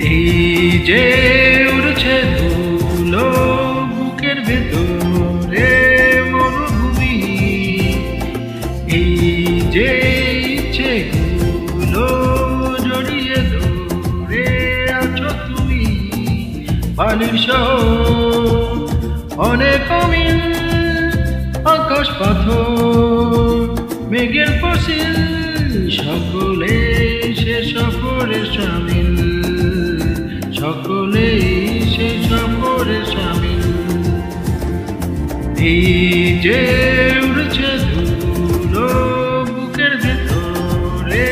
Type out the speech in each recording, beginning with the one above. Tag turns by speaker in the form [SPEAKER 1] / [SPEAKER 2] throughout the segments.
[SPEAKER 1] এই যে উড়ছে ধুলো বুকের ভেতরে মরুভূমি, এই যে ইচ্ছেগুলো জড়িয়ে ধরে আছো তুমি। বালির শহর অনেক অমিল, আকাশ পাথর মেঘের ফসিল, সকলে সে সফরে সামিল, সকলে সে সফরে সামিল। এই যে উড়ছে ধুলো বুকের ভেতরে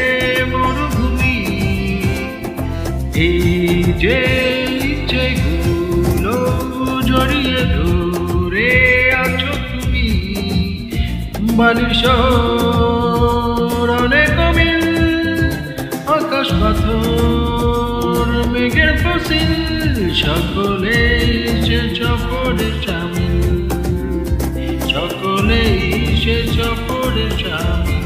[SPEAKER 1] মরুভূমি, এই যে ইচ্ছেগুলো জড়িয়ে ধরে আছো তুমি। বালির শহর অনেক অমিল, আকাশ পাথর মেঘের ফসিল, সকলে সে সফরে সামিল, সকলে সে সফরে সামিল।